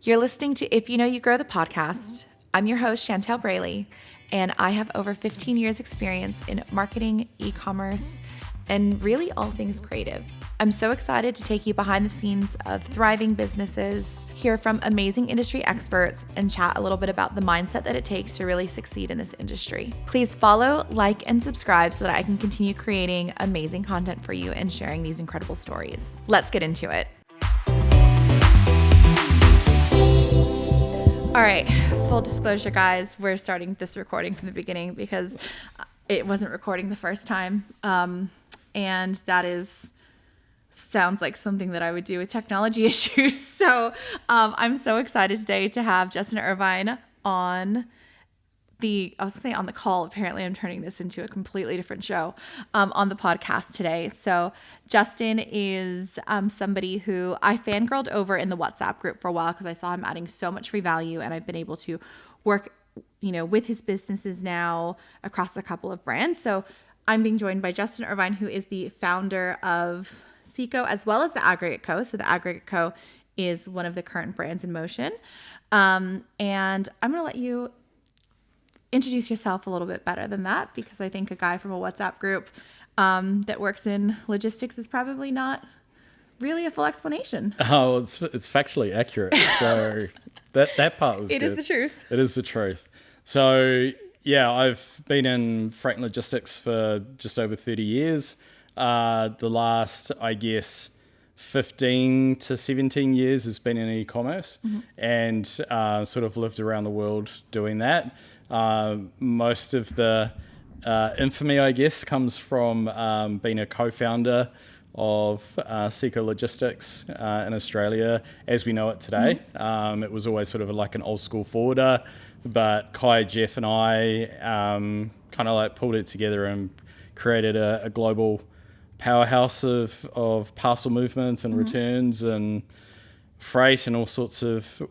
You're listening to If You Know You Grow the podcast. I'm your host, Chantel Braley, and I have over 15 years experience in marketing, e-commerce, and really all things creative. I'm so excited to take you behind the scenes of thriving businesses, hear from amazing industry experts, and chat a little bit about the mindset that it takes to really succeed in this industry. Please follow, like, and subscribe so that I can continue creating amazing content for you and sharing these incredible stories. Let's get into it. All right, full disclosure, guys, we're starting this recording from the beginning because it wasn't recording the first time. And that sounds like something that I would do with technology issues. So I'm so excited today to have Justin Irvine on the call. Apparently I'm turning this into a completely different show on the podcast today. So Justin is somebody who I fangirled over in the WhatsApp group for a while because I saw him adding so much free value, and I've been able to work, with his businesses now across a couple of brands. So I'm being joined by Justin Irvine, who is the founder of Co, as well as the Aggregate Co. So the Aggregate Co is one of the current brands in motion. And I'm going to let you introduce yourself a little bit better than that, because I think a guy from a WhatsApp group that works in logistics is probably not really a full explanation. Oh, it's factually accurate. So that part was It good. is the truth. It is the truth. So yeah, I've been in freight and logistics for just over 30 years. The last, I guess, 15 to 17 years has been in e-commerce, and sort of lived around the world doing that. Most of the infamy, I guess, comes from being a co-founder of Co Logistics in Australia as we know it today. It was always sort of like an old school forwarder, but Kai, Jeff and I kind of like pulled it together and created a global powerhouse of parcel movement and returns and freight and all sorts of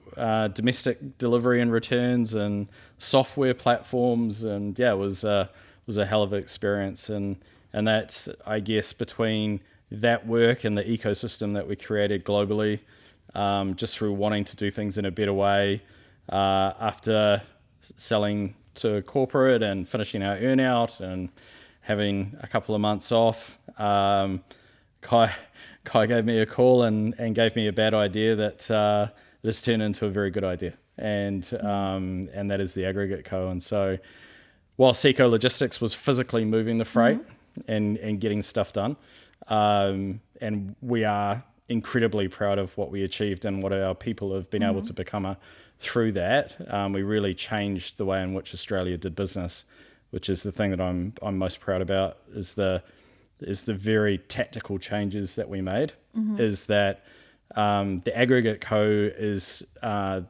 domestic delivery and returns and software platforms, and yeah, it was a hell of an experience. And that's, I guess, between that work and the ecosystem that we created globally, just through wanting to do things in a better way, after selling to corporate and finishing our earnout and having a couple of months off, Kai gave me a call and gave me a bad idea that this turned into a very good idea, and that is the Aggregate Co. And so, while Co Logistics was physically moving the freight and getting stuff done, and we are incredibly proud of what we achieved and what our people have been able to become through that, we really changed the way in which Australia did business, which is the thing that I'm most proud about. Is the very tactical changes that we made. Is that the Aggregate Co is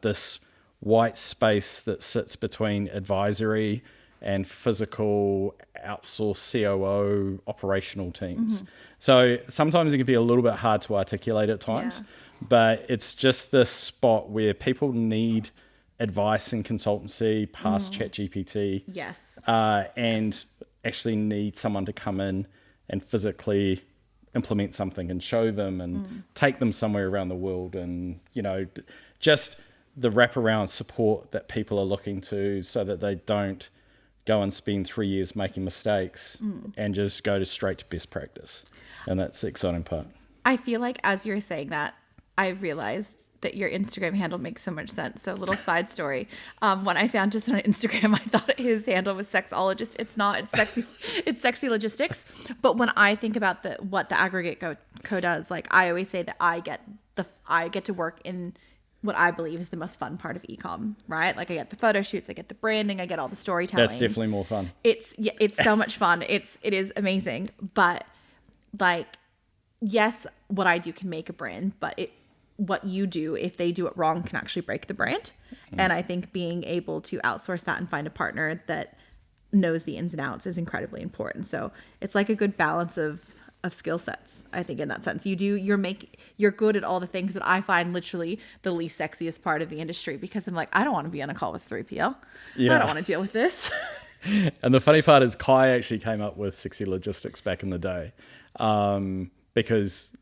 this white space that sits between advisory and physical outsourced COO operational teams. So sometimes it can be a little bit hard to articulate at times, but it's just this spot where people need advice and consultancy past ChatGPT. And actually need someone to come in and physically implement something and show them and take them somewhere around the world, and just the wraparound support that people are looking to, so that they don't go and spend 3 years making mistakes and just go straight to best practice. And that's the exciting part. I feel like as you're saying that, I realized that your Instagram handle makes so much sense. So a little side story. When I found Justin on Instagram, I thought his handle was sexologist. It's not. It's sexy. It's sexy logistics. But when I think about what the Aggregate Co does, like I always say that I get to work in what I believe is the most fun part of e-com, right? Like I get the photo shoots, I get the branding, I get all the storytelling. That's definitely more fun. It's so much fun. It is amazing. But like, yes, what I do can make a brand, but what you do, if they do it wrong, can actually break the brand. And I think being able to outsource that and find a partner that knows the ins and outs is incredibly important. So it's like a good balance of skill sets, I think, in that sense. You're good at all the things that I find literally the least sexiest part of the industry, because I'm like, I don't want to be on a call with 3PL. I don't want to deal with this. And the funny part is Kai actually came up with Sexy Logistics back in the day, because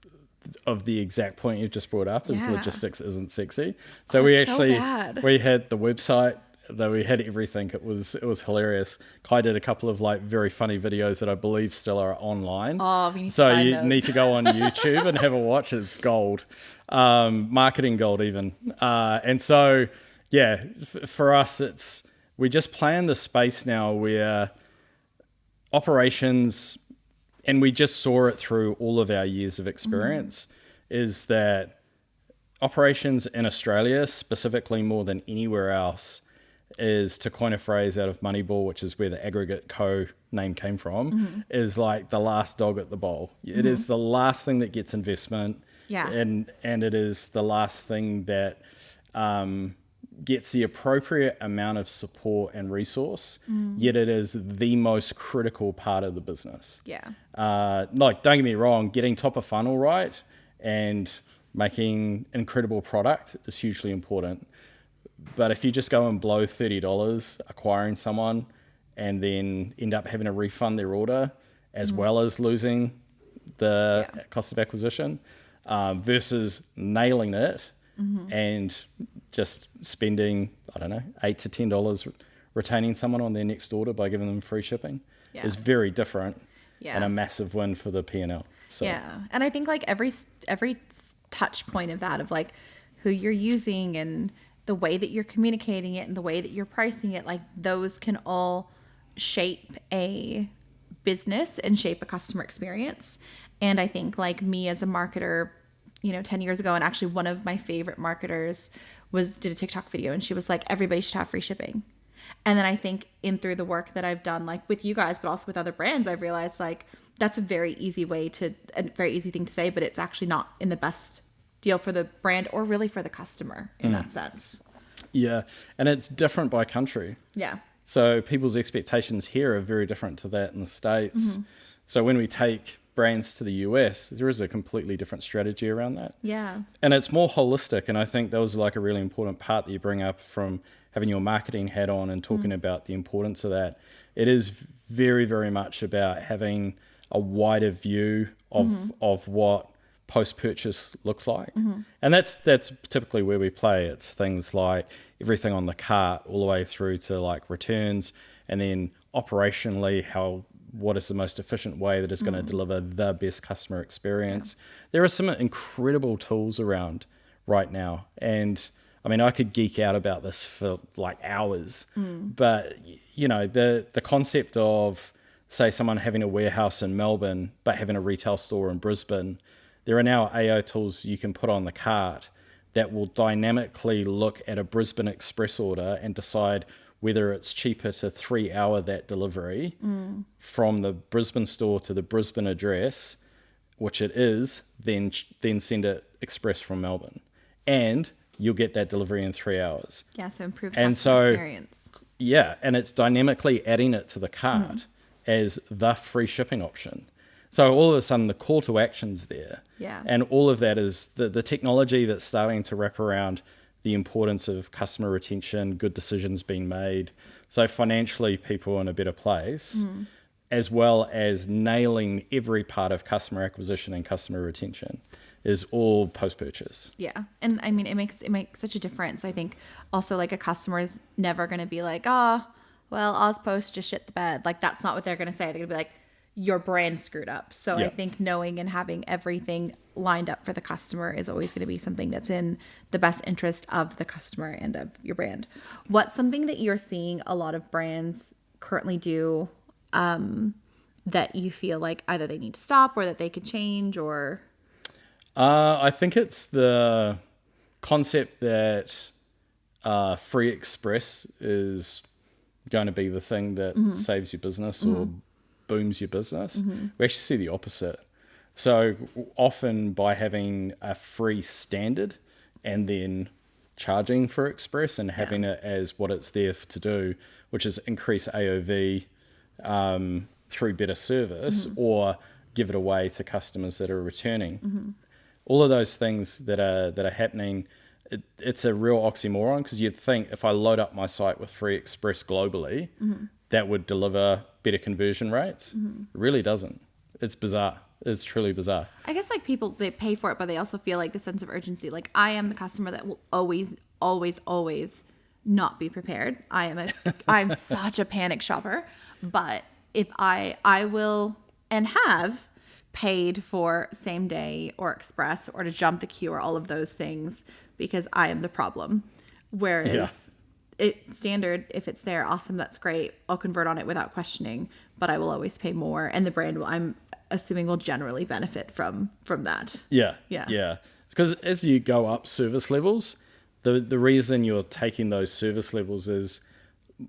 of the exact point you've just brought up is Yeah. logistics isn't sexy. So It's so bad. we had the website, though we had everything. It was hilarious. Kai did a couple of like very funny videos that I believe still are online. Oh, we need to So find you those. need to go on YouTube and have a watch. It's gold, marketing gold even. And so yeah, for us, we just play in the space now where operations, and we just saw it through all of our years of experience, is that operations in Australia, specifically more than anywhere else, is, to coin a phrase out of Moneyball, which is where the Aggregate Co name came from, is like the last dog at the bowl. It is the last thing that gets investment. Yeah. And it is the last thing that gets the appropriate amount of support and resource, yet it is the most critical part of the business. Yeah. Like, don't get me wrong, getting top of funnel right and making incredible product is hugely important. But if you just go and blow $30 acquiring someone and then end up having to refund their order as well as losing the cost of acquisition, versus nailing it and just spending, I don't know, $8 to $10 retaining someone on their next order by giving them free shipping is very different and a massive win for the P&L. So. Yeah. And I think like every touch point of that, of like who you're using and the way that you're communicating it and the way that you're pricing it, like those can all shape a business and shape a customer experience. And I think like me as a marketer, 10 years ago, and actually one of my favorite marketers did a TikTok video, and she was like, everybody should have free shipping. And then I think through the work that I've done, like with you guys, but also with other brands, I've realized like that's a very easy thing to say, but it's actually not in the best deal for the brand or really for the customer in that sense. Yeah. And it's different by country. Yeah. So people's expectations here are very different to that in the States. So when we take brands to the US, there is a completely different strategy around that. Yeah. And it's more holistic. And I think that was like a really important part that you bring up from having your marketing hat on and talking about the importance of that. It is very, very much about having a wider view of what post-purchase looks like. And that's typically where we play. It's things like everything on the cart all the way through to like returns, and then operationally what is the most efficient way that is going to deliver the best customer experience. There are some incredible tools around right now, and I mean, I could geek out about this for like hours, but the concept of, say, someone having a warehouse in Melbourne but having a retail store in Brisbane, there are now AO tools you can put on the cart that will dynamically look at a Brisbane Express order and decide whether it's cheaper to 3-hour that delivery from the Brisbane store to the Brisbane address, which it is, then send it express from Melbourne. And you'll get that delivery in 3 hours. Yeah, so improve And customer so, experience. Yeah, and it's dynamically adding it to the cart as the free shipping option. So all of a sudden, the call to action's there. Yeah. And all of that is the technology that's starting to wrap around the importance of customer retention, good decisions being made. So financially, people are in a better place, as well as nailing every part of customer acquisition and customer retention is all post-purchase. Yeah. And I mean, it makes such a difference. I think also like a customer is never going to be like, well, Ozpost just shit the bed. Like that's not what they're going to say. They're going to be like, your brand screwed up. So I think knowing and having everything lined up for the customer is always going to be something that's in the best interest of the customer and of your brand. What's something that you're seeing a lot of brands currently do that you feel like either they need to stop or that they could change or... I think it's the concept that free express is going to be the thing that saves your business or booms your business. We actually see the opposite. So often by having a free standard and then charging for express and having it as what it's there to do, which is increase AOV through better service or give it away to customers that are returning. All of those things that are happening, it's a real oxymoron, because you'd think if I load up my site with free express globally, that would deliver better conversion rates. It really doesn't. It's bizarre. It's truly bizarre. I guess like people, they pay for it, but they also feel like the sense of urgency. Like I am the customer that will always, always, always not be prepared. I'm such a panic shopper, but if I will and have paid for same day or express or to jump the queue or all of those things because I am the problem. Whereas it standard, if it's there, awesome, that's great. I'll convert on it without questioning, but I will always pay more, and the brand will, I'm assuming, will generally benefit from that. Yeah. Yeah. Because as you go up service levels, the reason you're taking those service levels is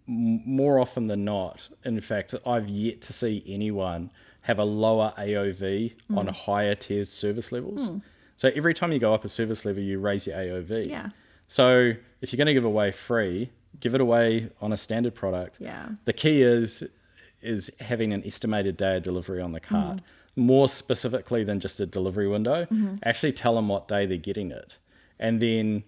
more often than not. In fact, I've yet to see anyone have a lower AOV on higher tier service levels. So every time you go up a service level, you raise your AOV. Yeah. So if you're going to give away free, give it away on a standard product. Yeah. The key is having an estimated day of delivery on the cart. More specifically than just a delivery window, actually tell them what day they're getting it. And then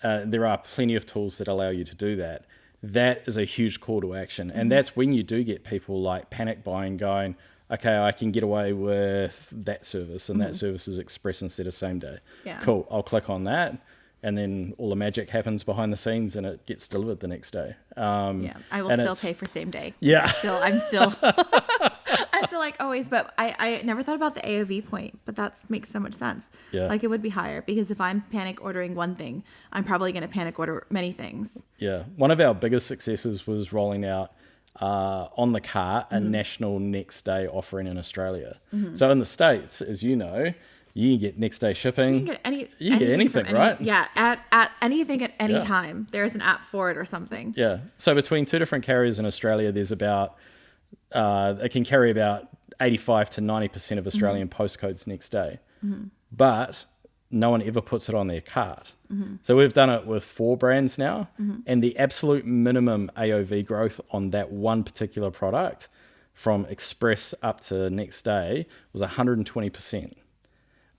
there are plenty of tools that allow you to do that. That is a huge call to action. And that's when you do get people like panic buying going, okay, I can get away with that service, and that service is express instead of same day. Yeah. Cool, I'll click on that. And then all the magic happens behind the scenes and it gets delivered the next day. I will still pay for same day. Yeah. I'm still I'm still like always, but I never thought about the AOV point, but that makes so much sense. Yeah. Like it would be higher because if I'm panic ordering one thing, I'm probably going to panic order many things. Yeah. One of our biggest successes was rolling out on the cart a national next day offering in Australia. So in the States, as you know, you can get next day shipping. You can get anything, right? Yeah, at anything at any Yeah. time. There's an app for it or something. Yeah. So between two different carriers in Australia, there's about, it can carry about 85 to 90% of Australian postcodes next day. But no one ever puts it on their cart. So we've done it with 4 brands now, and the absolute minimum AOV growth on that one particular product from express up to next day was 120%.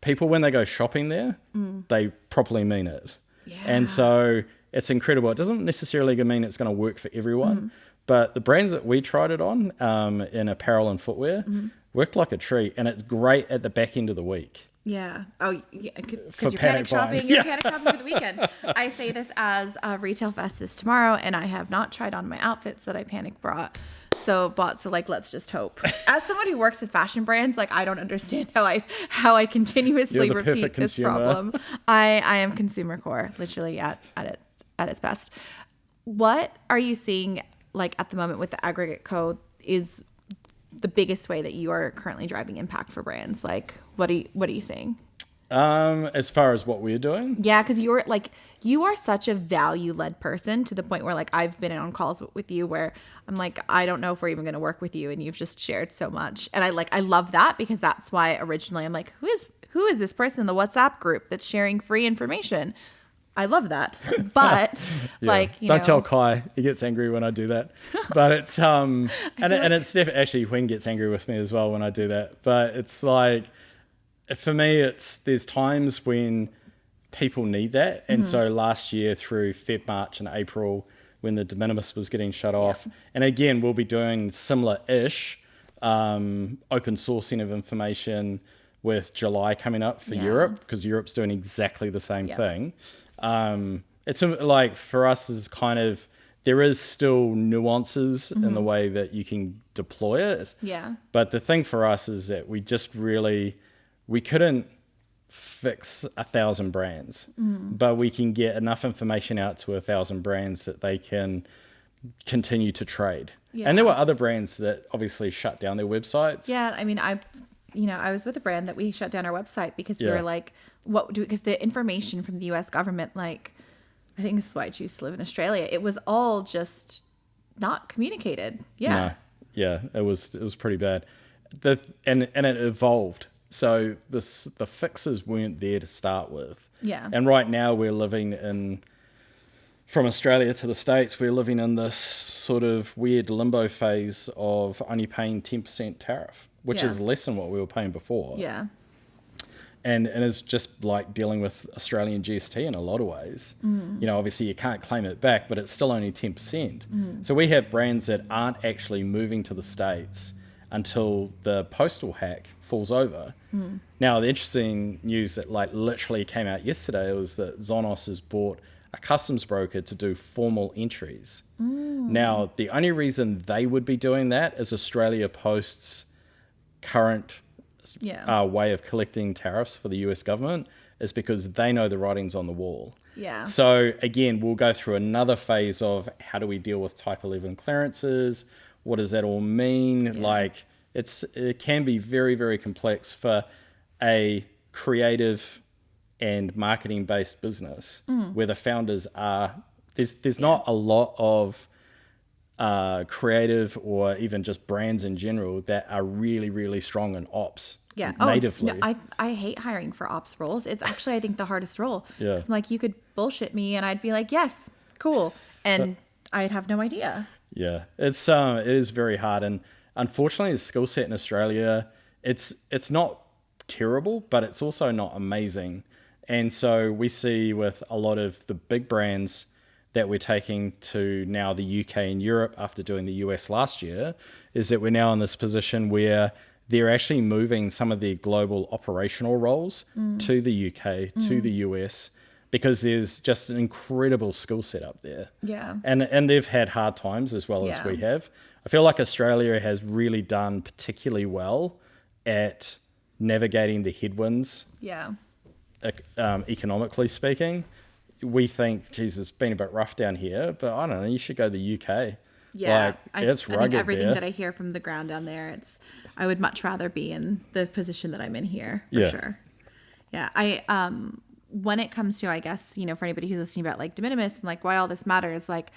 People, when they go shopping there, they properly mean it. Yeah. And so it's incredible. It doesn't necessarily mean it's going to work for everyone, but the brands that we tried it on in apparel and footwear worked like a treat, and it's great at the back end of the week. Yeah. Oh, yeah. Because For you're panic panic buying. shopping. You're panic shopping for the weekend. I say this as Retail Fest is tomorrow, and I have not tried on my outfits that I panic bought. So like, let's just hope. As someone who works with fashion brands, like I don't understand how I continuously You're the repeat perfect this consumer. problem. I am consumer core, literally at its best. What are you seeing like at the moment with the Aggregate Co is the biggest way that you are currently driving impact for brands? Like what are you seeing? As far as what we're doing, Yeah, because you are such a value-led person to the point where like I've been on calls with you where I'm like, I don't know if we're even going to work with you, and you've just shared so much, and I love that because that's why originally I'm like, who is this person in the WhatsApp group that's sharing free information? I love that, but like don't tell Kai, he gets angry when I do that. But it's and it's definitely actually Wing gets angry with me as well when I do that. But it's like, for me, there's times when people need that. And so last year through Feb, March and April, when the de minimis was getting shut off, and again, we'll be doing similar-ish open sourcing of information with July coming up for Europe, because Europe's doing exactly the same thing. It's like, for us, is kind of, there is still nuances in the way that you can deploy it. Yeah. But the thing for us is that we couldn't fix 1,000 brands, but we can get enough information out to 1,000 brands that they can continue to trade. Yeah. And there were other brands that obviously shut down their websites. Yeah, I mean, I was with a brand that we shut down our website because we Yeah. were like, because the information from the US government, like, I think this is why I choose to live in Australia, it was all just not communicated. Yeah. No. Yeah, it was pretty bad. And it evolved. So the fixes weren't there to start with. Yeah. And right now we're living from Australia to the States, we're living in this sort of weird limbo phase of only paying 10% tariff, which is less than what we were paying before. Yeah. And it's just like dealing with Australian GST in a lot of ways. You know, obviously you can't claim it back, but it's still only 10%. So we have brands that aren't actually moving to the States until the postal hack falls over. Now, the interesting news that like literally came out yesterday was that Zonos has bought a customs broker to do formal entries. Now, the only reason they would be doing that is Australia Post's current way of collecting tariffs for the US government is because they know the writing's on the wall. Yeah. So again, we'll go through another phase of how do we deal with Type 11 clearances? What does that all mean? Yeah. Like it can be very, very complex for a creative and marketing based business where the founders are, there's not a lot of creative or even just brands in general that are really, really strong in ops natively. No, I hate hiring for ops roles. It's actually, I think, the hardest role. Yeah. 'Cause I'm like, you could bullshit me and I'd be like, yes, cool. And I'd have no idea. Yeah, it is very hard. And unfortunately, the skill set in Australia, it's not terrible, but it's also not amazing. And so we see with a lot of the big brands that we're taking to now the UK and Europe after doing the US last year, is that we're now in this position where they're actually moving some of their global operational roles to the UK, to the US, because there's just an incredible skill set up there. Yeah. And they've had hard times as well as we have. I feel like Australia has really done particularly well at navigating the headwinds. Yeah. Economically speaking. We think, geez, it's been a bit rough down here, but I don't know, you should go to the UK. Yeah, like, it's rugged I think everything there. that I hear from the ground down there, I would much rather be in the position that I'm in here for sure. Yeah, when it comes to, I guess, for anybody who's listening about like de minimis and like why all this matters, like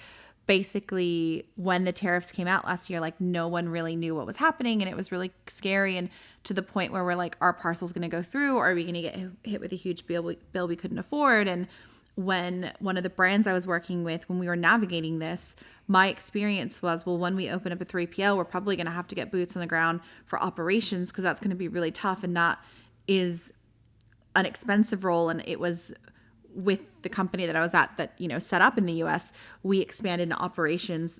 basically when the tariffs came out last year, like no one really knew what was happening and it was really scary, and to the point where we're like, our parcel's going to go through, or are we going to get hit with a huge bill we couldn't afford? And when one of the brands I was working with, when we were navigating this, my experience was, well, when we open up a 3PL, we're probably going to have to get boots on the ground for operations because that's going to be really tough. And that is an expensive role. And it was with the company that I was at that, set up in the US, we expanded into operations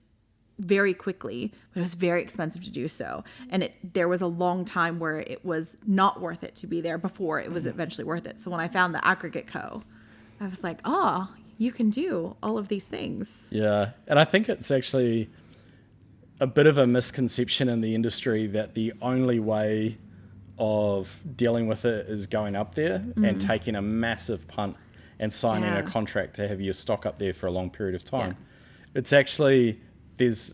very quickly, but it was very expensive to do so. And there was a long time where it was not worth it to be there before it was eventually worth it. So when I found the Aggregate Co, I was like, oh, you can do all of these things. Yeah. And I think it's actually a bit of a misconception in the industry that the only way of dealing with it is going up there and taking a massive punt and signing a contract to have your stock up there for a long period of time. Yeah. It's actually,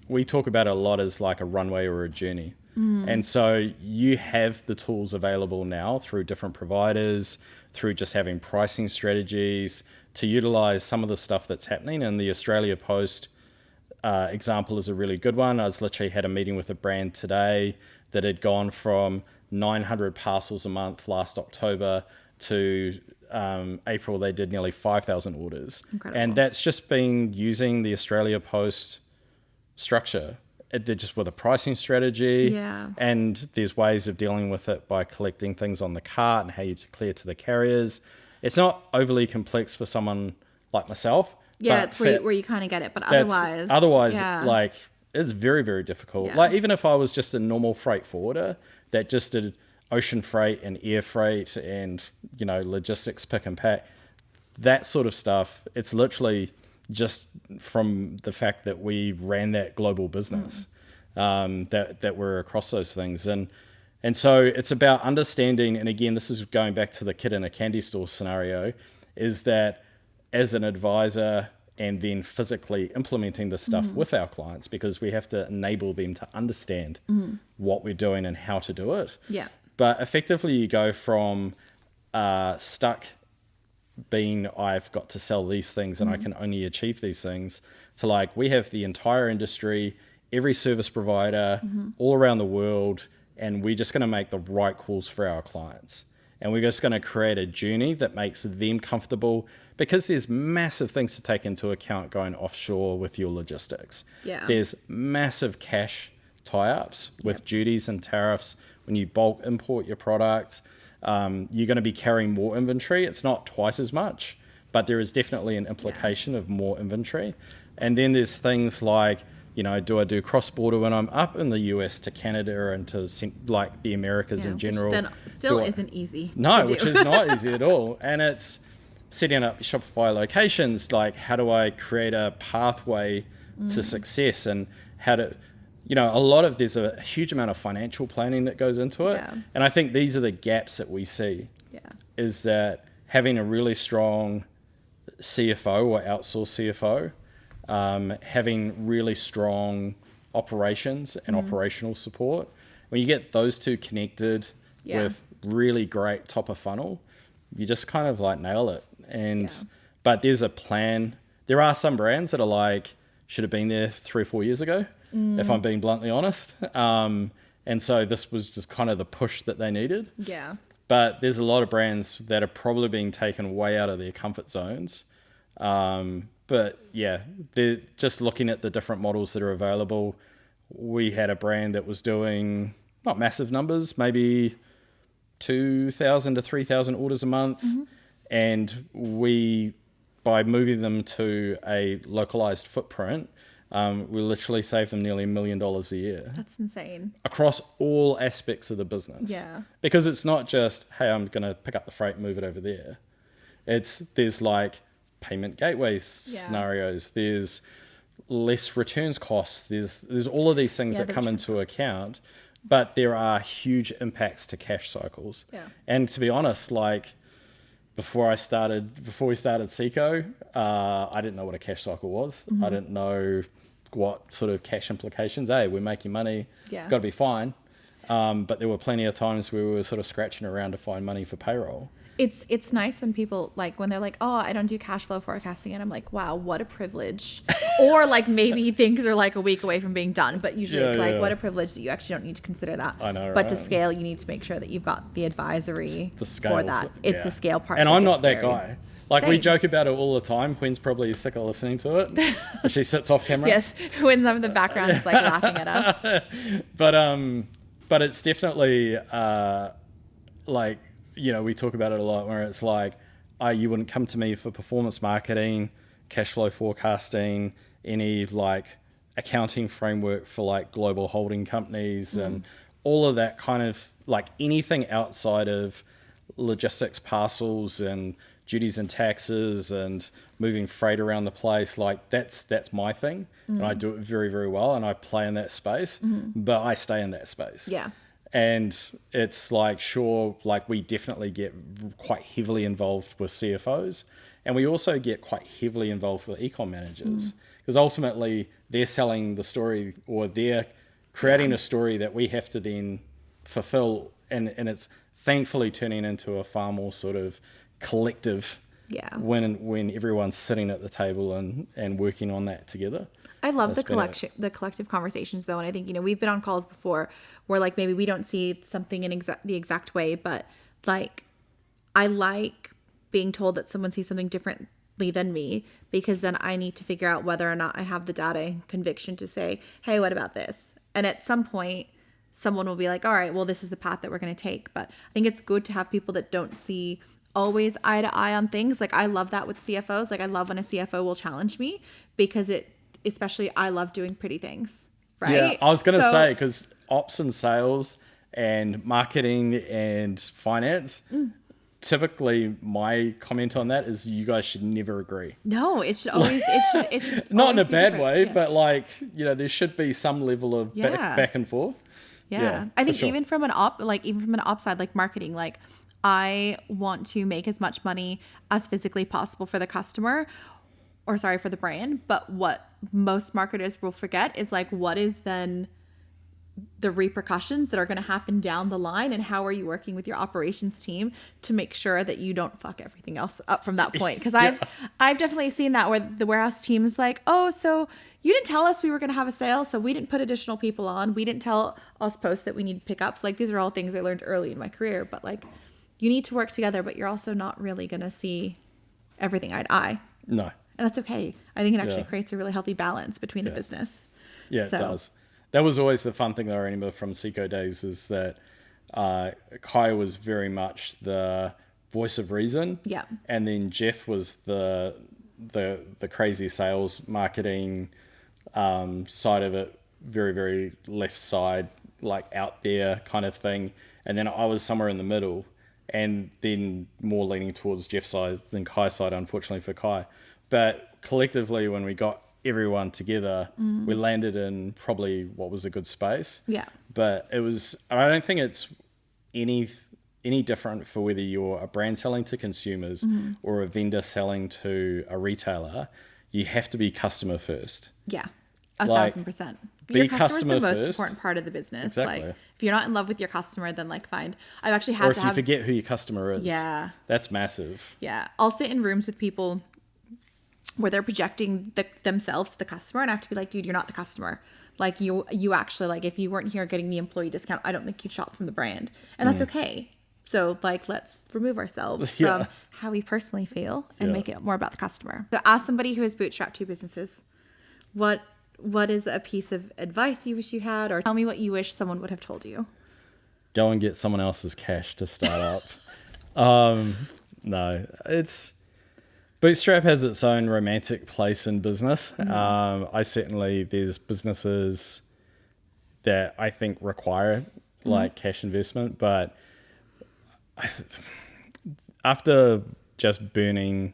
we talk about it a lot as like a runway or a journey. And so you have the tools available now through different providers, through just having pricing strategies to utilize some of the stuff that's happening. And the Australia Post example is a really good one. I was literally had a meeting with a brand today that had gone from 900 parcels a month last October to April, they did nearly 5,000 orders. Incredible. And that's just been using the Australia Post structure. They're just with a pricing strategy. Yeah. And there's ways of dealing with it by collecting things on the cart and how you clear to the carriers. It's not overly complex for someone like myself. Yeah, it's where you kind of get it. But otherwise, like, it's very, very difficult. Yeah. Like, even if I was just a normal freight forwarder that just did ocean freight and air freight and, logistics pick and pack, that sort of stuff, it's literally just from the fact that we ran that global business, that we're across those things. And so it's about understanding, and again, this is going back to the kid in a candy store scenario, is that as an advisor and then physically implementing this stuff with our clients, because we have to enable them to understand what we're doing and how to do it. Yeah. But effectively you go from stuck being, I've got to sell these things and I can only achieve these things, to like, we have the entire industry, every service provider all around the world, and we're just going to make the right calls for our clients. And we're just going to create a journey that makes them comfortable, because there's massive things to take into account going offshore with your logistics. Yeah. There's massive cash tie-ups with duties and tariffs. When you bulk import your products, you're going to be carrying more inventory. It's not twice as much, but there is definitely an implication of more inventory. And then there's things like, do I do cross-border when I'm up in the US to Canada and to like the Americas in general? Which then still isn't easy. No, to do. which is not easy at all. And it's setting up Shopify locations. Like, how do I create a pathway to success, and how to, there's a huge amount of financial planning that goes into it. Yeah. And I think these are the gaps that we see. Yeah. Is that having a really strong CFO or outsourced CFO, having really strong operations and operational support. When you get those two connected with really great top of funnel, you just kind of like nail it. But there's a plan. There are some brands that are like, should have been there 3 or 4 years ago, if I'm being bluntly honest. And so this was just kind of the push that they needed. Yeah. But there's a lot of brands that are probably being taken way out of their comfort zones. But yeah, they're just looking at the different models that are available. We had a brand that was doing not massive numbers, maybe 2,000 to 3,000 orders a month. And by moving them to a localized footprint, we literally saved them nearly $1 million a year. That's insane. Across all aspects of the business. Yeah. Because it's not just, hey, I'm going to pick up the freight and move it over there. There's like payment gateways scenarios. There's less returns costs. There's all of these things that come into account, but there are huge impacts to cash cycles. Yeah. And to be honest, like, before we started Seco, I didn't know what a cash cycle was. I didn't know what sort of cash implications. Hey, we're making money. Yeah. It's got to be fine. But there were plenty of times where we were sort of scratching around to find money for payroll. It's nice when people when they're like, oh, I don't do cash flow forecasting, and I'm like, wow, what a privilege. Or like maybe things are like a week away from being done, but usually it's like, what a privilege that you actually don't need to consider that. I know, but to right? scale, you need to make sure that you've got the advisory The scales, for that. It's the scale part. And that I'm gets not that scary. guy. Like, we Same. joke about it all the time. Quinn's probably sick of listening to it. She sits off camera. Yes, when I'm in the background is like laughing at us. But it's definitely we talk about it a lot, where it's like, you wouldn't come to me for performance marketing, cash flow forecasting, any like accounting framework for like global holding companies and all of that kind of, like, anything outside of logistics, parcels and duties and taxes and moving freight around the place. Like, that's my thing. And I do it very, very well, and I play in that space, but I stay in that space. Yeah. And it's like, sure, like, we definitely get quite heavily involved with CFOs, and we also get quite heavily involved with ecom managers, because ultimately they're selling the story, or they're creating a story that we have to then fulfill, and it's thankfully turning into a far more sort of collective when everyone's sitting at the table and working on that together. I love the collective conversations, though, and I think we've been on calls before where like maybe we don't see something in the exact way, but like I like being told that someone sees something differently than me, because then I need to figure out whether or not I have the data and conviction to say, hey, what about this? And at some point, someone will be like, all right, well, this is the path that we're going to take. But I think it's good to have people that don't see always eye to eye on things. Like, I love that with CFOs. Like, I love when a CFO will challenge me, because especially I love doing pretty things, right? Yeah, I was going to say, because ops and sales and marketing and finance, typically my comment on that is you guys should never agree. No, it should always, it should not in a be bad different. way, Yeah. but like, there should be some level of back and forth. Yeah. I think even from an op side, like marketing, like I want to make as much money as physically possible for the customer, for the brand. But what most marketers will forget is like, what is then the repercussions that are going to happen down the line, and how are you working with your operations team to make sure that you don't fuck everything else up from that point? Because I've definitely seen that, where the warehouse team is like, oh, so you didn't tell us we were going to have a sale, so we didn't put additional people on. We didn't tell us post that we need pickups. Like, these are all things I learned early in my career, but like, you need to work together, but you're also not really going to see everything eye to eye. No. And that's okay. I think it actually creates a really healthy balance between the business. Yeah, it does. That was always the fun thing that I remember from Seco days, is that Kai was very much the voice of reason. Yeah. And then Jeff was the crazy sales, marketing, side of it, very, very left side, like out there kind of thing. And then I was somewhere in the middle, and then more leaning towards Jeff's side than Kai's side, unfortunately for Kai. But collectively, when we got everyone together, we landed in probably what was a good space. Yeah. But I don't think it's any different for whether you're a brand selling to consumers or a vendor selling to a retailer. You have to be customer first. Yeah. Like, 1,000%. be Your customer's customer the most first. important part of the business. Exactly. Like, if you're not in love with your customer, then like find. I've actually had Or to if you have. forget who your customer is. Yeah. That's massive. Yeah. I'll sit in rooms with people where they're projecting themselves to the customer, and I have to be like, dude, you're not the customer. Like you actually, like, if you weren't here getting the employee discount, I don't think you'd shop from the brand, and that's okay. So like, let's remove ourselves from how we personally feel and make it more about the customer. So as somebody who has bootstrapped 2 businesses, what is a piece of advice you wish you had, or tell me what you wish someone would have told you? Go and get someone else's cash to start up. No, Bootstrap has its own romantic place in business. There's businesses that I think require like cash investment, but after just burning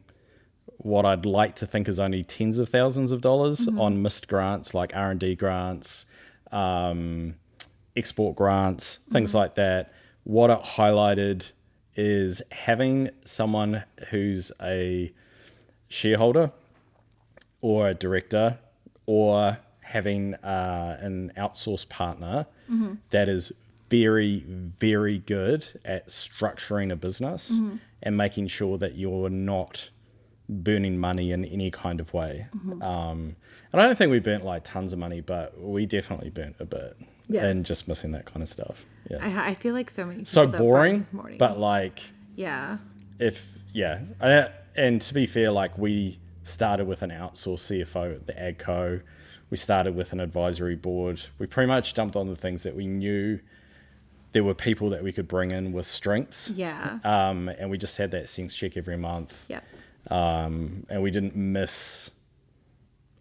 what I'd like to think is only tens of thousands of dollars on missed grants like R&D grants, export grants, things like that, what it highlighted is having someone who's a shareholder or a director, or having an outsourced partner that is very, very good at structuring a business and making sure that you're not burning money in any kind of way. And I don't think we burnt like tons of money, but we definitely burnt a bit. And just missing that kind of stuff. Yeah. I feel like so many people So that boring, buy morning. but like, Yeah. and to be fair, like we started with an outsourced CFO at the Aggregate Co. We started with an advisory board. We pretty much dumped on the things that we knew there were people that we could bring in with strengths. Yeah. And we just had that sense check every month. Yeah. And we didn't miss.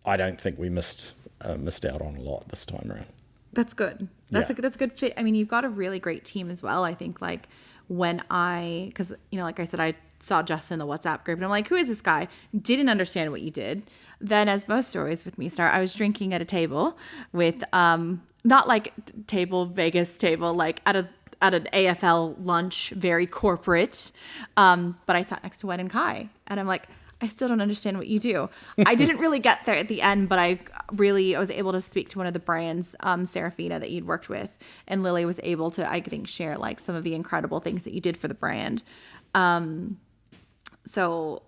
I don't think we missed out on a lot this time around. That's good. That's good. I mean, you've got a really great team as well. I think like because like I said, I saw Justin in the WhatsApp group and I'm like, who is this guy? Didn't understand what you did. Then, as most stories with me start, I was drinking at a table with not like Vegas table, like at an AFL lunch, very corporate. But I sat next to Wen and Kai, and I'm like, I still don't understand what you do. I didn't really get there at the end, but I was able to speak to one of the brands, Serafina, that you'd worked with, and Lily was able to, I think, share like some of the incredible things that you did for the brand. So,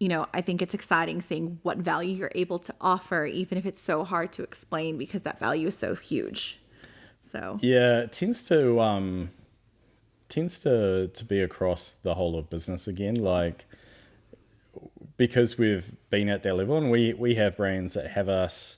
I think it's exciting seeing what value you're able to offer, even if it's so hard to explain because that value is so huge. So yeah, it tends to be across the whole of business again, like. Because we've been at that level, and we have brands that have us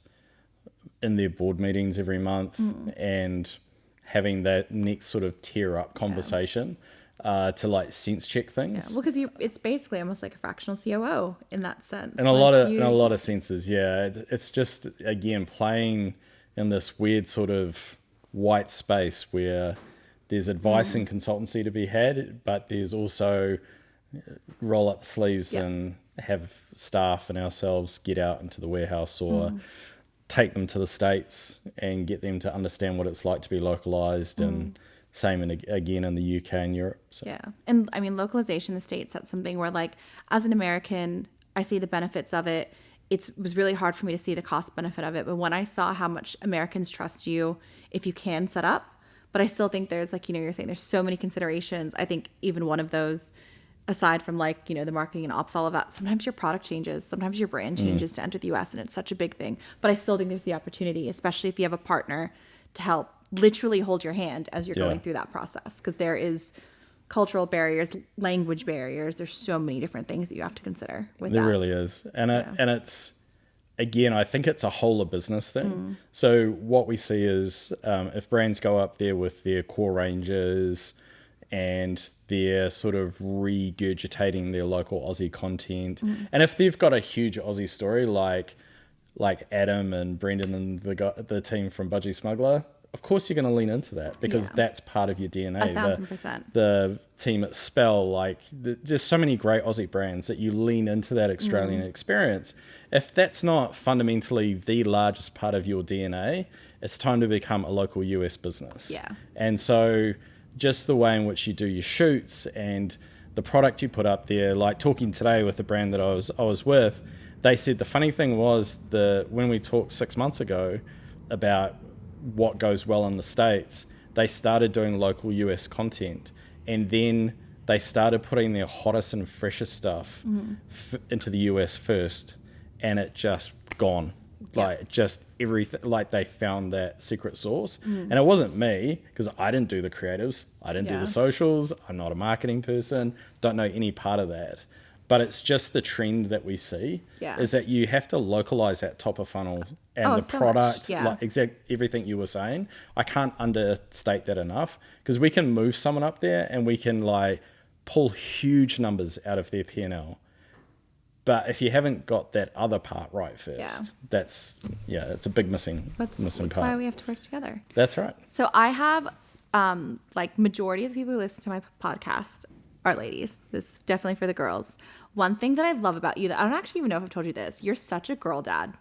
in their board meetings every month and having that next sort of tier up conversation to like sense check things. Yeah, well, because it's basically almost like a fractional COO in that sense. In a lot of senses, yeah. It's just again playing in this weird sort of white space where there's advice and consultancy to be had, but there's also roll up sleeves and have staff and ourselves get out into the warehouse or take them to the States and get them to understand what it's like to be localized, and same again in the UK and Europe. So. Yeah. And I mean, localization in the States, that's something where like as an American, I see the benefits of it. It was really hard for me to see the cost benefit of it. But when I saw how much Americans trust you if you can set up, but I still think there's like, you're saying there's so many considerations. I think even one of those, aside from like, the marketing and ops, all of that, sometimes your product changes, sometimes your brand changes to enter the US, and it's such a big thing. But I still think there's the opportunity, especially if you have a partner to help literally hold your hand as you're going through that process. Because there is cultural barriers, language barriers. There's so many different things that you have to consider with that. There really is. And it's, again, I think it's a whole of business thing. So what we see is if brands go up there with their core ranges and they're sort of regurgitating their local Aussie content. And if they've got a huge Aussie story, like like Adam and Brendan and the team from Budgie Smuggler, of course you're going to lean into that because that's part of your DNA. 1,000%. The team at Spell, like there's so many great Aussie brands that you lean into that Australian experience. If that's not fundamentally the largest part of your DNA, it's time to become a local US business. Yeah. And so just the way in which you do your shoots and the product you put up there, like talking today with the brand that I was with, they said the funny thing was when we talked 6 months ago about what goes well in the States, they started doing local US content, and then they started putting their hottest and freshest stuff into the US first, and it just gone. Like just everything, like they found that secret sauce. And it wasn't me, because I didn't do the creatives, I didn't do the socials, I'm not a marketing person, don't know any part of that. But it's just the trend that we see is that you have to localize that top of funnel and the product, like everything you were saying. I can't understate that enough, because we can move someone up there and we can like pull huge numbers out of their P&L. But if you haven't got that other part right first, it's a big missing part. That's why we have to work together. That's right. So I have like majority of the people who listen to my podcast are ladies. This is definitely for the girls. One thing that I love about you that I don't actually even know if I've told you this, you're such a girl dad.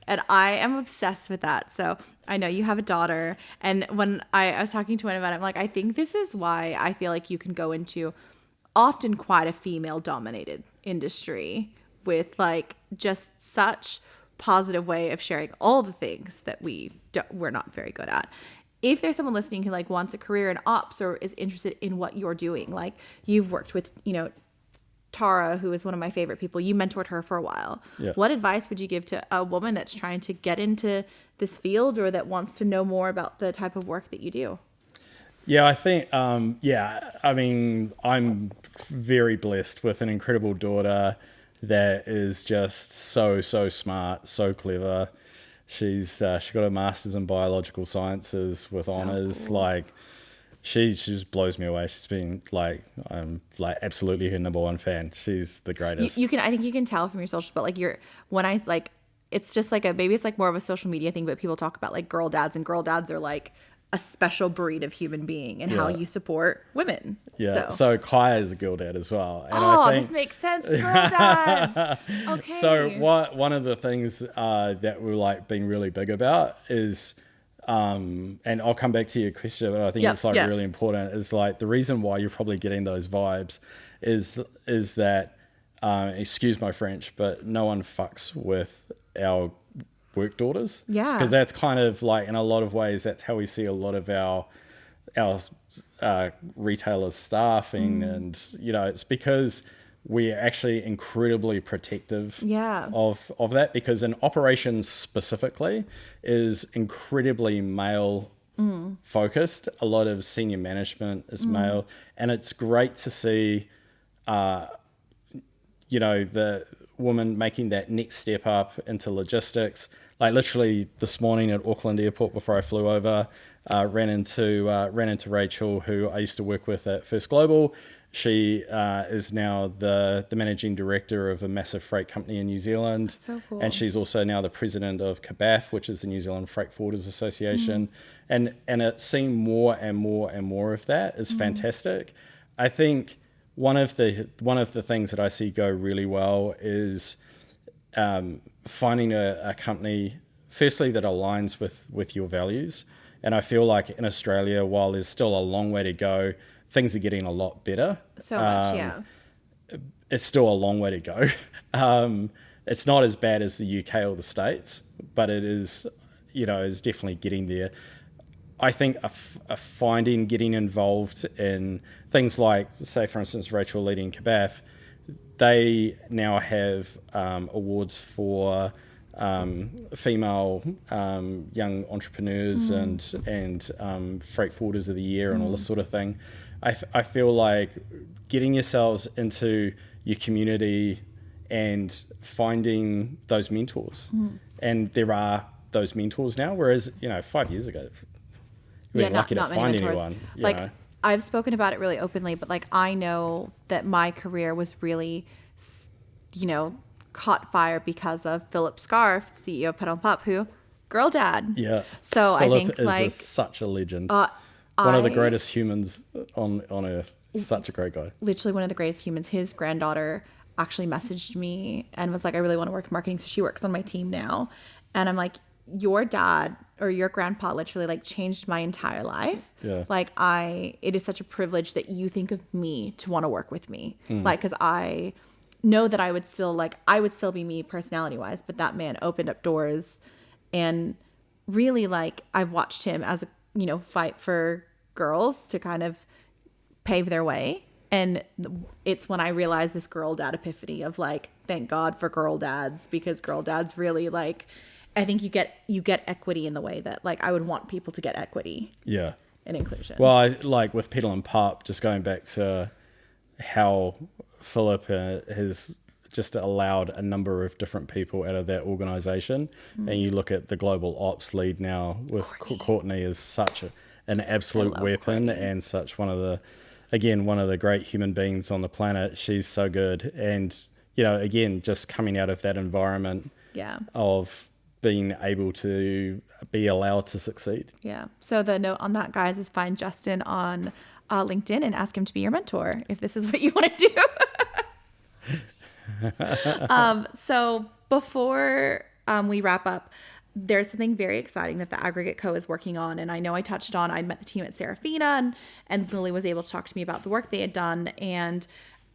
And I am obsessed with that. So I know you have a daughter. And when I was talking to one about it, I'm like, I think this is why I feel like you can go into often quite a female dominated industry with like just such positive way of sharing all the things that we're not very good at. If there's someone listening who like wants a career in ops or is interested in what you're doing, like you've worked with, Tara, who is one of my favorite people, you mentored her for a while. Yeah. What advice would you give to a woman that's trying to get into this field or that wants to know more about the type of work that you do? Yeah, I think, I'm very blessed with an incredible daughter that is just so smart, so clever. She got a master's in biological sciences with honors. Cool. Like she just blows me away. She's been I'm absolutely her number one fan. She's the greatest. I think you can tell from your socials, but it's just like maybe it's like more of a social media thing, but people talk about like girl dads, and girl dads are like a special breed of human being and how you support women. Yeah. So Kaya is a girl dad as well. And I think, this makes sense. Girl dads. Okay. So one of the things that we're being really big about is, and I'll come back to your question, but I think it's really important, is like the reason why you're probably getting those vibes is that, excuse my French, but no one fucks with our work daughters. Yeah. Because that's kind of like, in a lot of ways, that's how we see a lot of our retailers staffing. And, it's because we're actually incredibly protective of that, because an operations specifically is incredibly male focused. A lot of senior management is male. And it's great to see, the woman making that next step up into logistics. Like literally this morning at Auckland Airport before I flew over, ran into Rachel, who I used to work with at First Global. She is now the managing director of a massive freight company in New Zealand. So cool. And she's also now the president of CABAF, which is the New Zealand Freight Forwarders Association. And seeing more and more and more of that is fantastic. I think one of the things that I see go really well is finding a company, firstly, that aligns with your values. And I feel like in Australia, while there's still a long way to go, things are getting a lot better. So much, yeah. It's still a long way to go. It's not as bad as the UK or the States, but it is, is definitely getting there. I think getting involved in things like, say, for instance, Rachel leading CABAF, they now have awards for female young entrepreneurs and freight forwarders of the year and all this sort of thing. I feel like getting yourselves into your community and finding those mentors, and there are those mentors now, whereas 5 years ago we were lucky to find anyone. I've spoken about it really openly, but I know that my career was really, caught fire because of Philip Scarf, CEO of Pedal and Pup, who girl dad. Yeah. So I Philip think is like such a legend. uh, One of the I- greatest humans on earth. Such a great guy. literally one of the greatest humans. His granddaughter actually messaged me and was like, I really want to work in marketing. So she works on my team now. And I'm like, your dad or your grandpa literally like changed my entire life. Yeah. Like it is such a privilege that you think of me to want to work with me. Like, cause I know that I would still be me personality wise, but that man opened up doors and really like I've watched him as a, fight for girls to kind of pave their way. And it's when I realized this girl dad epiphany of like, thank God for girl dads, because girl dads really like, I think you get equity in the way that like I would want people to get equity. Yeah. And inclusion. Well, I like with Pedal and Pup, just going back to how Philip has just allowed a number of different people out of that organization. And you look at the global ops lead now with Courtney is such an absolute weapon Courtney. and such one of the great human beings on the planet. She's so good. And, again, just coming out of that environment of being able to be allowed to succeed. Yeah. So the note on that, guys, is find Justin on LinkedIn and ask him to be your mentor if this is what you want to do. So before we wrap up, there's something very exciting that the Aggregate Co is working on. And I know I touched on, I met the team at Serafina and Lily was able to talk to me about the work they had done. And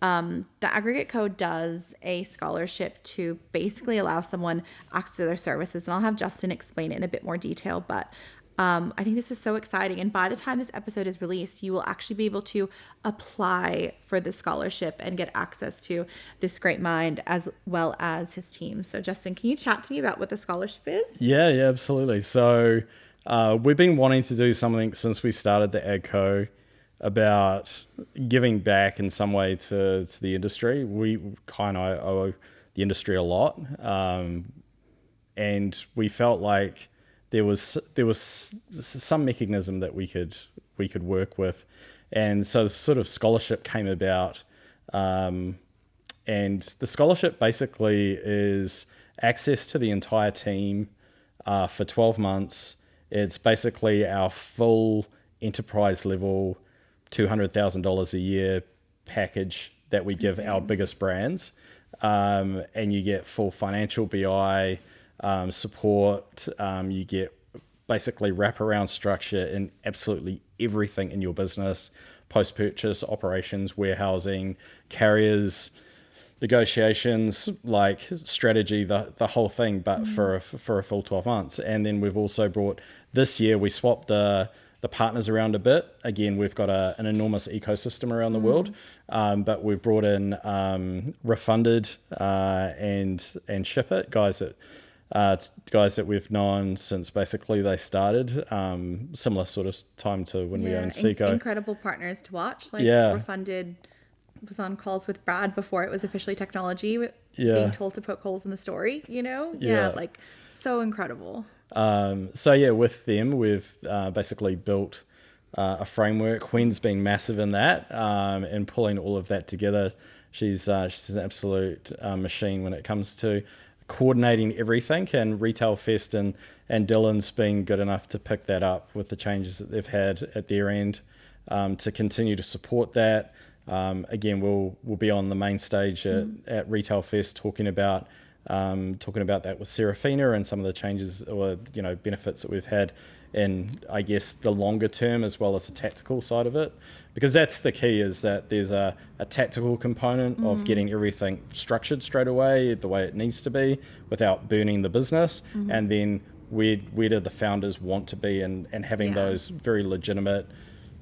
the Aggregate Co does a scholarship to basically allow someone access to their services. And I'll have Justin explain it in a bit more detail, but I think this is so exciting. And by the time this episode is released, you will actually be able to apply for the scholarship and get access to this great mind as well as his team. So Justin, can you chat to me about what the scholarship is? Yeah, absolutely. So we've been wanting to do something since we started the Ag Co about giving back in some way to the industry. We kind of owe the industry a lot. And we felt like there was some mechanism that we could work with. And so the sort of scholarship came about. And the scholarship basically is access to the entire team for 12 months. It's basically our full enterprise level $200,000 a year package that we give our biggest brands. And you get full financial BI support. You get basically wraparound structure in absolutely everything in your business: post-purchase operations, warehousing, carriers, negotiations, like strategy, the whole thing, but for a full 12 months. And then we've also brought, this year we swapped the partners around a bit. Again, we've got an enormous ecosystem around the world, but we've brought in Refunded and Ship It, guys that we've known since basically they started, similar sort of time to when we owned Seco. Incredible partners to watch. Refunded was on calls with Brad before it was officially technology, being told to poke holes in the story, like so incredible. With them, we've basically built a framework. Gwen's been massive in that, and pulling all of that together. She's an absolute machine when it comes to coordinating everything. And Retail Fest and Dylan's been good enough to pick that up with the changes that they've had at their end, to continue to support that. Again, we'll be on the main stage at Retail Fest talking about that with Serafina and some of the changes or benefits that we've had in, I guess, the longer term as well as the tactical side of it, because that's the key, is that there's a tactical component of getting everything structured straight away the way it needs to be without burning the business, and then where do the founders want to be, and having those very legitimate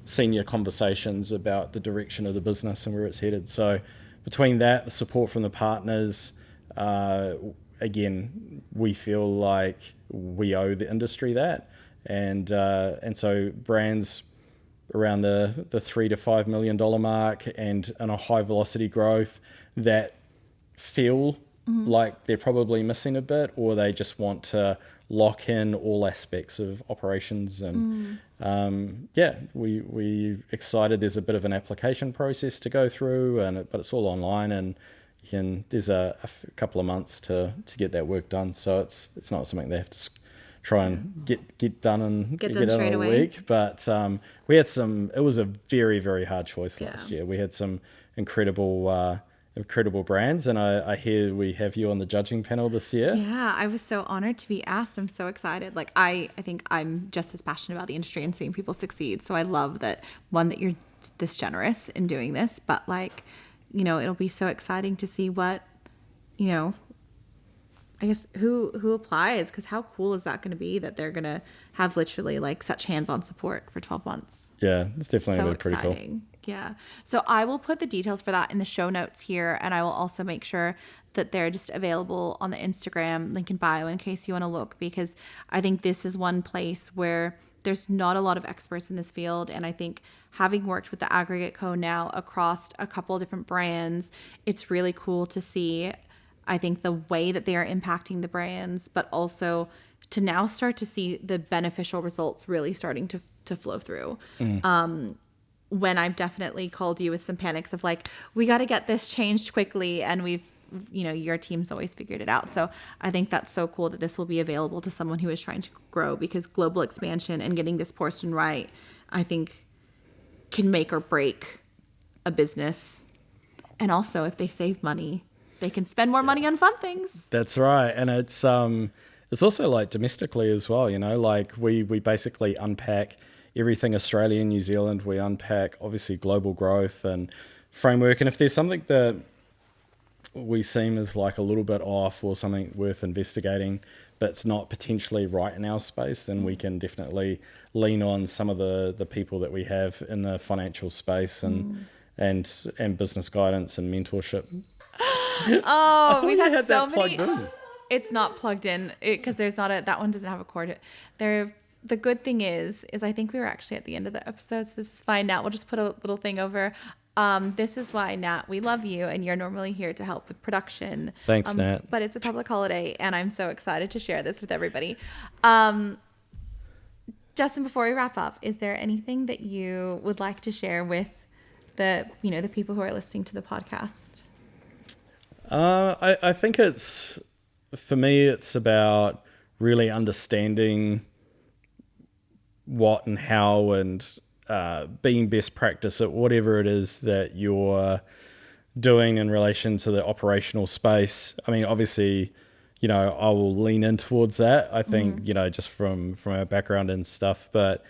senior conversations about the direction of the business and where it's headed. So between that, the support from the partners, again, we feel like we owe the industry that, and so brands around the $3 to $5 million mark and a high velocity growth that feel like they're probably missing a bit, or they just want to lock in all aspects of operations. And we excited. There's a bit of an application process to go through, but it's all online, and there's a couple of months to get that work done. So it's not something they have to try and get done in straight a away. week. But we had it was a very, very hard choice last year. We had some incredible brands, and I hear we have you on the judging panel this year. Yeah, I was so honored to be asked. I'm so excited. Like I think I'm just as passionate about the industry and seeing people succeed. So I love that that you're this generous in doing this, but like, it'll be so exciting to see what, I guess who applies, because how cool is that going to be that they're going to have literally like such hands-on support for 12 months. Yeah, it's definitely So pretty exciting. Yeah. So I will put the details for that in the show notes here, and I will also make sure that they're just available on the Instagram link in bio in case you want to look, because I think this is one place where there's not a lot of experts in this field. And I think having worked with the Aggregate Co now across a couple of different brands, it's really cool to see, I think, the way that they are impacting the brands, but also to now start to see the beneficial results really starting to flow through. When I've definitely called you with some panics of like, we got to get this changed quickly, and your team's always figured it out. So I think that's so cool that this will be available to someone who is trying to grow, because global expansion and getting this portion right, I think, can make or break a business. And also, if they save money, they can spend more money on fun things. That's right. And it's also like domestically as well, like we basically unpack everything Australia and New Zealand. We unpack obviously global growth and framework. And if there's something that we seem as like a little bit off or something worth investigating, but it's not potentially right in our space, then we can definitely lean on some of the people that we have in the financial space and business guidance and mentorship. Oh, we've had so many. Plugged in. It's not plugged in because there's not that one doesn't have a cord. The good thing is I think we were actually at the end of the episode, so this is fine. Nat, we'll just put a little thing over. This is why, Nat, we love you, and you're normally here to help with production. Thanks, Nat. But it's a public holiday, and I'm so excited to share this with everybody. Justin, before we wrap up, is there anything that you would like to share with the people who are listening to the podcast? I think for me, it's about really understanding what and how and being best practice at whatever it is that you're doing in relation to the operational space. I mean, obviously, I will lean in towards that. I think, just from our background and stuff, but,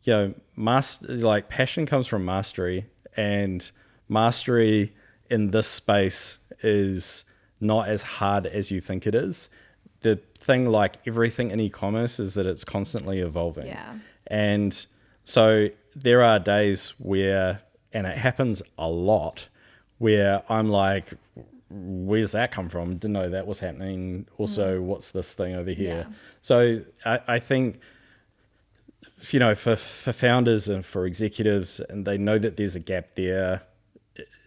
passion comes from mastery, and mastery in this space is not as hard as you think it is. The thing, like everything in e-commerce, is that it's constantly evolving. Yeah. And so there are days where, and it happens a lot, where I'm like, where's that come from? Didn't know that was happening. Also, what's this thing over here? Yeah. So I think, for founders and for executives, and they know that there's a gap there,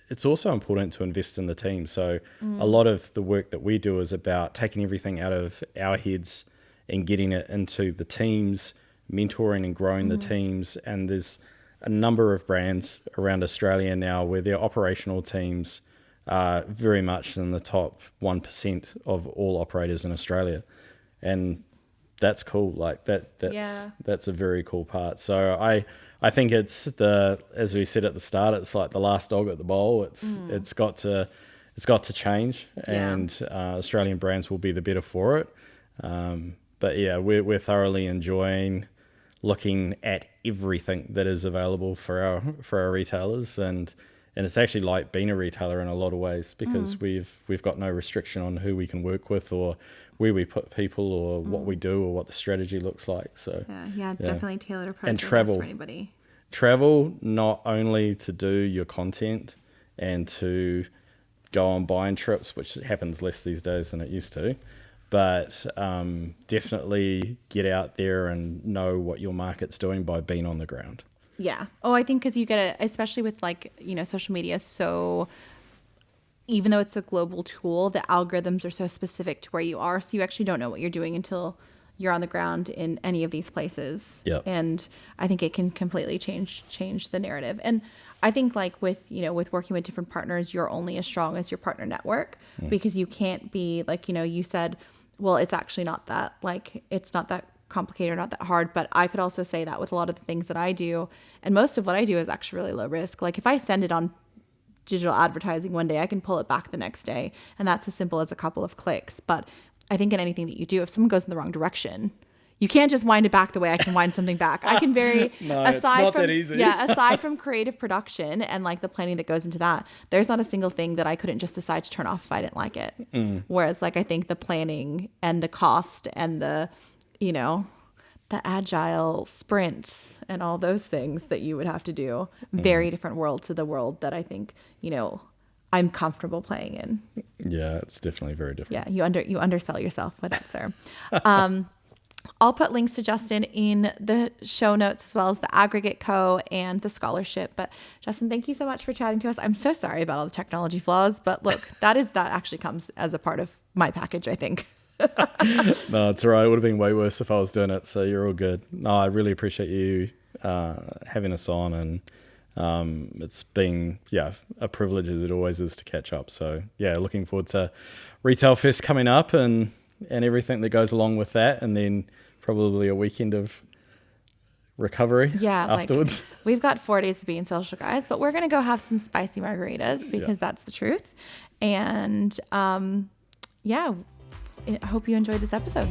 it's also important to invest in the team. So a lot of the work that we do is about taking everything out of our heads and getting it into the teams, mentoring and growing the teams. And there's a number of brands around Australia now where their operational teams are very much in the top 1% of all operators in Australia. And that's cool. Like that's a very cool part. So I think it's as we said at the start, it's like the last dog at the bowl. It's got to change, and Australian brands will be the better for it. But yeah, we're thoroughly enjoying looking at everything that is available for our retailers, and it's actually like being a retailer in a lot of ways, because we've got no restriction on who we can work with or where we put people or what we do or what the strategy looks like. So definitely tailored approach and travel for anybody. Travel, not only to do your content and to go on buying trips, which happens less these days than it used to, but definitely get out there and know what your market's doing by being on the ground. Yeah. Oh, I think because you get especially with social media, so even though it's a global tool, the algorithms are so specific to where you are, so you actually don't know what you're doing until you're on the ground in any of these places. Yep. And I think it can completely change the narrative. And I think like with working with different partners, you're only as strong as your partner network, because you can't be like, you said, well, it's actually not that, like, it's not that complicated or not that hard. But I could also say that with a lot of the things that I do, and most of what I do is actually really low risk. Like if I send it on digital advertising one day, I can pull it back the next day. And that's as simple as a couple of clicks. But I think in anything that you do, if someone goes in the wrong direction, you can't just wind it back the way I can wind something back. I can No, it's not that easy. Yeah, aside from creative production and like the planning that goes into that, there's not a single thing that I couldn't just decide to turn off if I didn't like it. Whereas like I think the planning and the cost and the, the agile sprints and all those things that you would have to do, very different world to the world that I think, I'm comfortable playing in. Yeah, it's definitely very different. Yeah, you undersell yourself with that, sir. I'll put links to Justin in the show notes, as well as the Aggregate Co and the scholarship. But Justin, thank you so much for chatting to us. I'm so sorry about all the technology flaws, but look, that actually comes as a part of my package, I think. No, it's all right. It would have been way worse if I was doing it. So you're all good. No, I really appreciate you having us on, and it's been a privilege, as it always is, to catch up. So yeah, looking forward to Retail Fest coming up and everything that goes along with that, and then probably a weekend of recovery afterwards. Like, we've got 4 days of being social, guys, but we're gonna go have some spicy margaritas because that's the truth. And I hope you enjoyed this episode.